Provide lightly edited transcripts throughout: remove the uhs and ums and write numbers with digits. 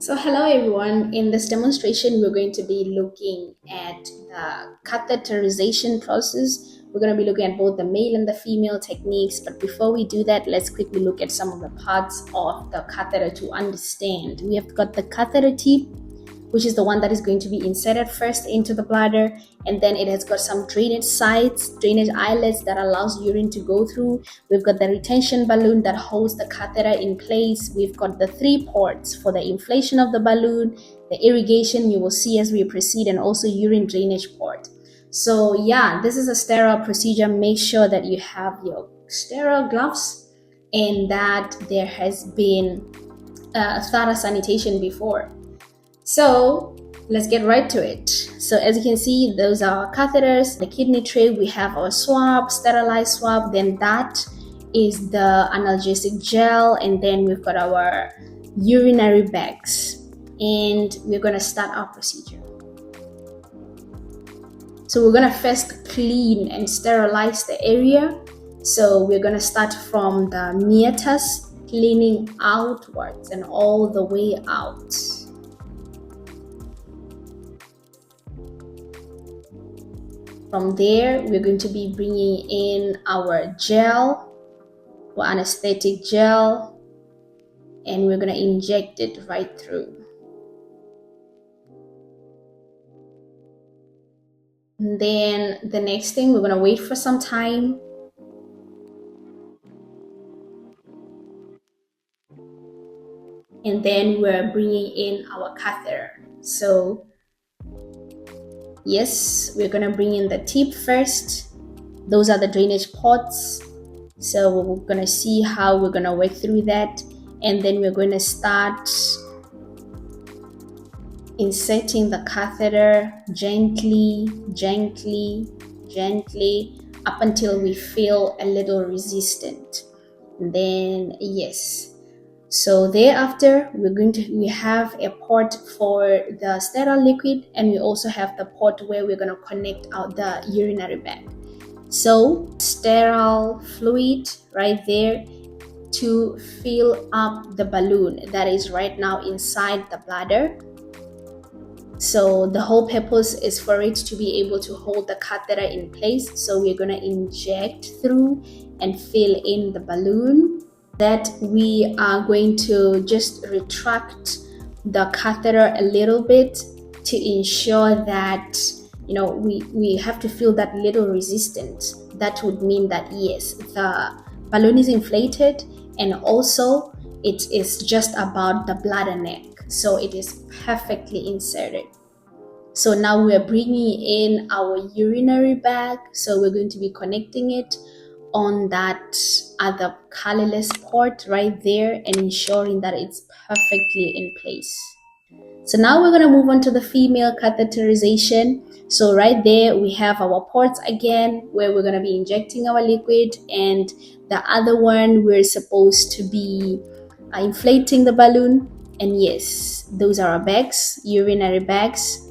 So hello everyone, in this demonstration we're going to be looking at the catheterization process. We're going to be looking at both the male and the female techniques, but before we do that, let's quickly look at some of the parts of the catheter to understand. We have got the catheter tip, which is the one that is going to be inserted first into the bladder, and then it has got some drainage sites, drainage eyelets that allows urine to go through. We've got the retention balloon that holds the catheter in place. We've got the 3 ports for the inflation of the balloon, the irrigation you will see as we proceed, and also urine drainage port. So yeah, this is a sterile procedure. Make sure that you have your sterile gloves and that there has been thorough sanitation before. So let's get right to it. So as you can see, those are our catheters. The kidney tray, we have our swab, sterilized swab, then that is the analgesic gel, and then we've got our urinary bags, and we're going to start our procedure. So we're going to first clean and sterilize the area. So we're going to start from the meatus, cleaning outwards and all the way out. From there, we're going to be bringing in our gel, or anesthetic gel, and we're going to inject it right through. And then the next thing, we're going to wait for some time. And then we're bringing in our catheter. So yes, we're going to bring in the tip first. Those are the drainage ports. So we're going to see how we're going to work through that. And then we're going to start inserting the catheter gently, up until we feel a little resistant. And then yes. So thereafter, we have a port for the sterile liquid, and we also have the port where we're going to connect out the urinary bag. So sterile fluid right there to fill up the balloon that is right now inside the bladder. So the whole purpose is for it to be able to hold the catheter in place. So we're going to inject through and fill in the balloon. That we are going to just retract the catheter a little bit to ensure that we have to feel that little resistance. That would mean that yes, the balloon is inflated, and also it is just about the bladder neck, so it is perfectly inserted. So now we are bringing in our urinary bag, so we're going to be connecting it on that other colorless port right there and ensuring that it's perfectly in place. So now we're going to move on to the female catheterization. So right there we have our ports again where we're going to be injecting our liquid, and the other one we're supposed to be inflating the balloon. And yes, those are our bags, urinary bags.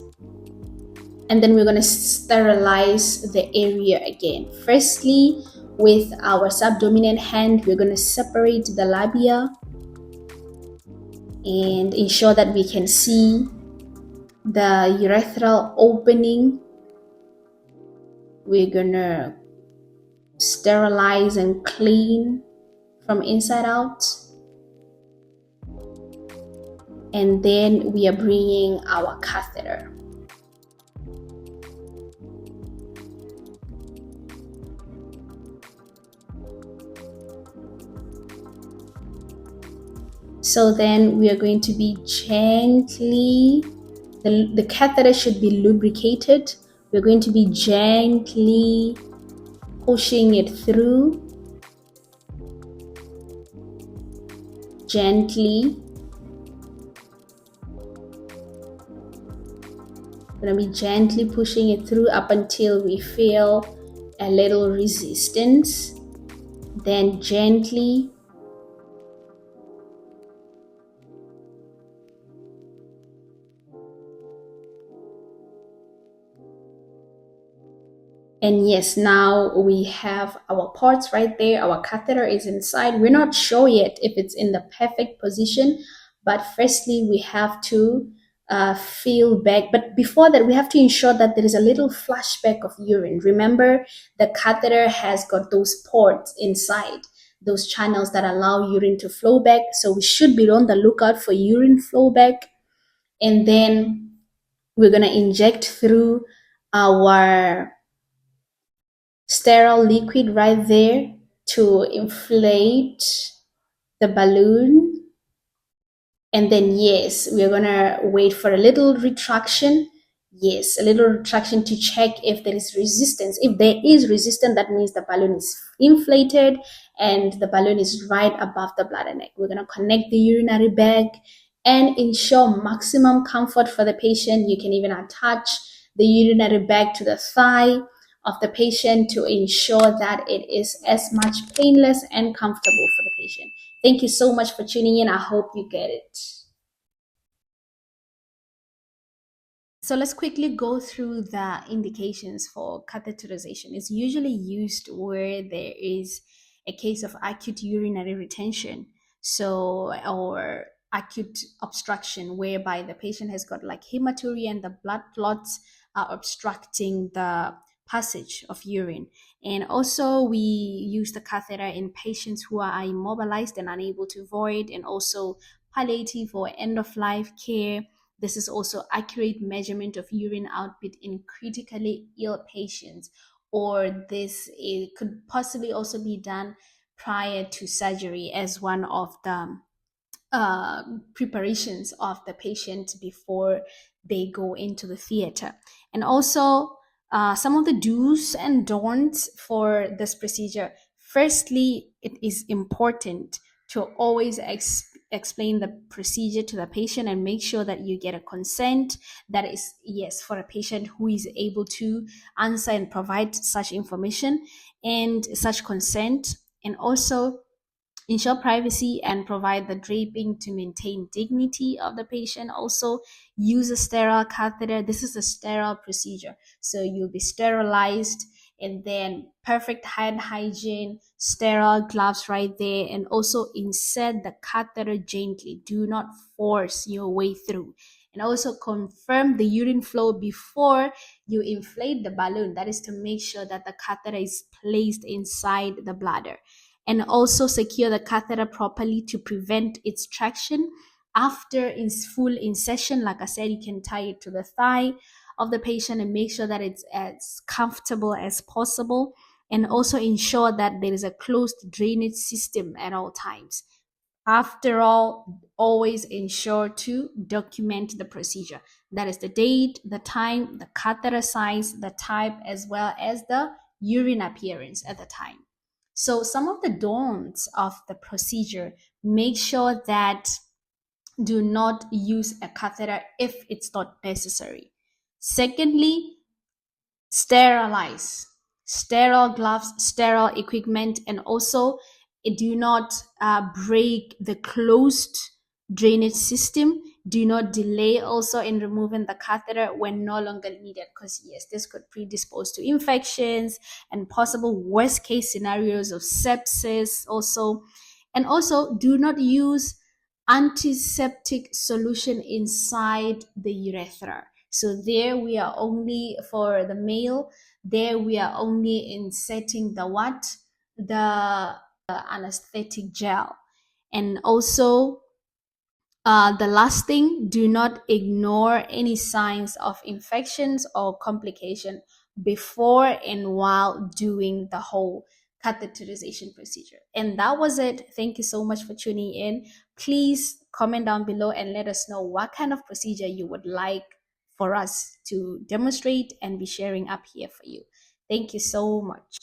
And then we're going to sterilize the area again. Firstly, with our subdominant hand, we're going to separate the labia and ensure that we can see the urethral opening. We're going to sterilize and clean from inside out. And then we are bringing our catheter. So then we are going to be gently, the catheter should be lubricated. We're going to be gently pushing it through. Gently. We're going to be gently pushing it through up until we feel a little resistance. Then gently. And yes, now we have our ports right there. Our catheter is inside. We're not sure yet if it's in the perfect position, But firstly, we have to feel back. But before that, we have to ensure that there is a little flashback of urine. Remember, the catheter has got those ports inside, those channels that allow urine to flow back. So we should be on the lookout for urine flow back. And then we're going to inject through our sterile liquid right there to inflate the balloon. And then, yes, we're going to wait for a little retraction. Yes, a little retraction to check if there is resistance. If there is resistance, that means the balloon is inflated and the balloon is right above the bladder neck. We're going to connect the urinary bag and ensure maximum comfort for the patient. You can even attach the urinary bag to the thigh of the patient to ensure that it is as much painless and comfortable for the patient. Thank you so much for tuning in. I hope you get it. So let's quickly go through the indications for catheterization. It's usually used where there is a case of acute urinary retention, so or acute obstruction, whereby the patient has got like hematuria and the blood clots are obstructing the passage of urine. And also we use the catheter in patients who are immobilized and unable to void, and also palliative or end of life care. This is also accurate measurement of urine output in critically ill patients, or could possibly also be done prior to surgery as one of the preparations of the patient before they go into the theater. And also some of the do's and don'ts for this procedure. Firstly, it is important to always explain the procedure to the patient and make sure that you get a consent that is, yes, for a patient who is able to answer and provide such information and such consent. And also ensure privacy and provide the draping to maintain dignity of the patient. Also use a sterile catheter. This is a sterile procedure, so you'll be sterilized, and then perfect hand hygiene, sterile gloves right there. And also insert the catheter gently, do not force your way through. And also confirm the urine flow before you inflate the balloon. That is to make sure that the catheter is placed inside the bladder. And also secure the catheter properly to prevent its traction. After full insertion, like I said, you can tie it to the thigh of the patient and make sure that it's as comfortable as possible. And also ensure that there is a closed drainage system at all times. After all, always ensure to document the procedure. That is the date, the time, the catheter size, the type, as well as the urine appearance at the time. So some of the don'ts of the procedure: make sure that do not use a catheter if it's not necessary. Secondly, sterilize. Sterile gloves, sterile equipment, and also do not break the closed drainage system. Do not delay also in removing the catheter when no longer needed, because yes, this could predispose to infections and possible worst case scenarios of sepsis also. And also do not use antiseptic solution inside the urethra. So there we are only, for the male, there we are only inserting the what? The anesthetic gel. And also the last thing, do not ignore any signs of infections or complication before and while doing the whole catheterization procedure. And that was it. Thank you so much for tuning in. Please comment down below and let us know what kind of procedure you would like for us to demonstrate and be sharing up here for you. Thank you so much.